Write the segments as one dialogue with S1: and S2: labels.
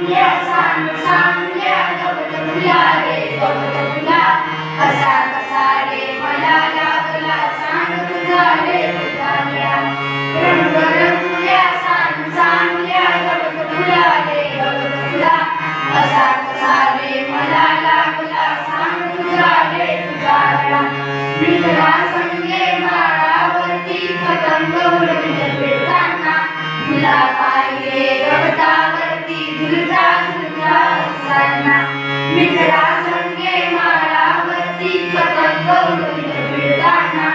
S1: फुल्या सांग सांगल्या गवत फुला रे गवत फुला कसा कसा रे मला लागला सांग तुझा रे तुझा गळा रंग रंगल्या सांग सांगल्या गवत फुला रे गवत फुला कसा कसा रे मला लागला सांग तुझा रे तुझा गळा मित्रा संगे माळावरती पतंग उडवित फिरताना तुला पाहिले गवतावरती झुलता झुलता असताना मित्रा संगे माळावरती पतंग उडवित फिरताना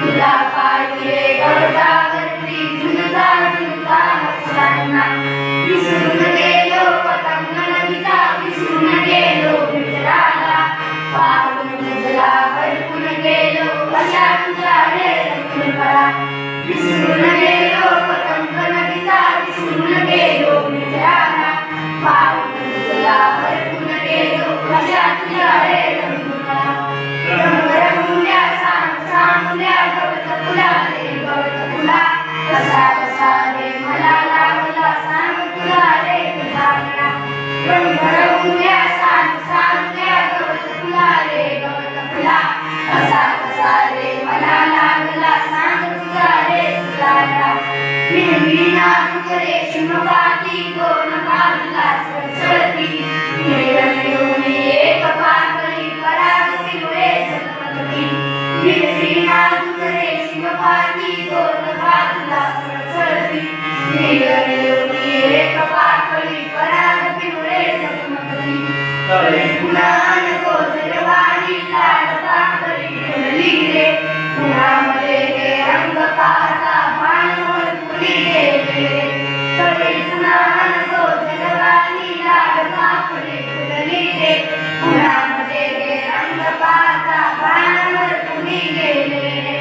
S1: तुला पाहिले गवतावरती झुलता झुलता असताना विसरून गेलो पतंग नदीचा विसरून गेलो मित्राला पाहून तुझला हरपून गेलो अशा तुझ्या रे रंगकळा विसरून गेलो पतंग नदीचा विसरून गेलो मित्राला पाहून तुझला हरपून गेलो अशा तुझ्या रे रंगकळा रंग रंगल्या सांग सांगल्या गवत फुला रे गवत फुला कसा कसा रे मला लागला सांग तुझा रे तुझा गळा रंग रंगल्या सांग सांगल्या गवत फुला रे गवत फुला कसा कसा रे मला लागला सांग तुझा रे तुझा गळा हिरवी नाजूक रेशमपाती दोन बाजूला सळसळती मिळून एक पाकळी पराग पिवळे झगमगती हिरवी नाजूक रेशमपाती दोन बाजूला सळसळती मिळून एक पाकळी पराग पिवळे झगमगती तळे पुन्हा नको जरवाणी लाड पाकळी फुलली रे पुण्यामध्ये हे रंग पाहता भानवर फुली गेले तळे पुन्हा नको जरवाणी लाड पाकळी फुलली रे पुण्यामध्ये हे रंग पाहता भानवर फुली गेले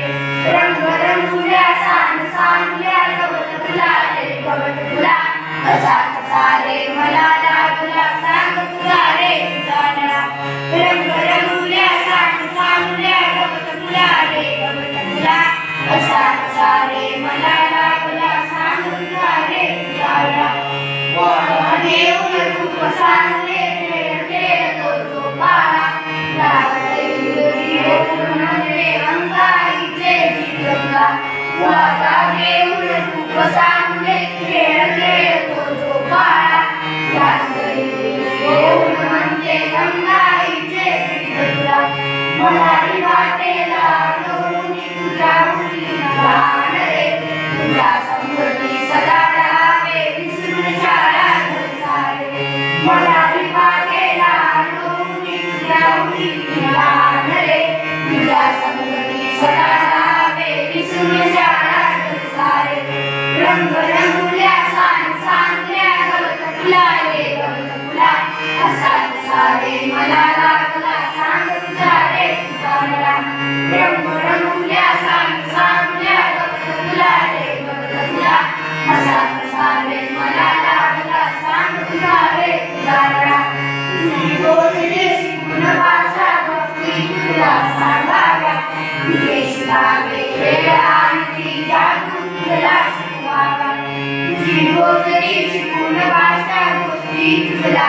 S1: रंग रंगुल्या सांग सांगल्या गवत फुला रे गवत फुला कसा कसा रे मला लागला सांग तुझा रे तुझा गळा रंग रंगुल्या सांग सांगल्या गवत फुला रे गवत फुला कसा कसा रे मला लागला सांग तुझा रे तुझा गळा वाडा देऊन रूप सांगले खेळ खेळतो जो बाळा म्हणले अंगाईचे गीतगा वाडा देऊन रूप सांगले खेळ खेळतो जो बाळा म्हणते अंगाईचे गीतगा मलाही वाटेला गवळणी तुझ्या मुलीला रे तुझ्या संगती सदा राहावे विसरून शाळा घरसारे मलाही वाटेला गवळणी तुझ्या मुलीला रे तुझ्या संगती सदा राहावे विसरून शाळा घरसारे रंग रंगुल्या सांग सांगल्या गवत फुला रे गवत फुला असा कसा रे मला लागला सांग तुझा रे तुझा गळा रंग रंगुल्या सांग सांगल्या गवत फुला रे गवत फुला असा कसा रे मला लागला सांग तुझा रे तुझा गळा तुझी गोष्टी शिकून भाषा भक्ती तुला सांगाव्या तुझे शिकावे खेळ आणि ती जादू तुला शिकवाव्या तुझी गोष्टी शिकून भाषा गोष्टी तुला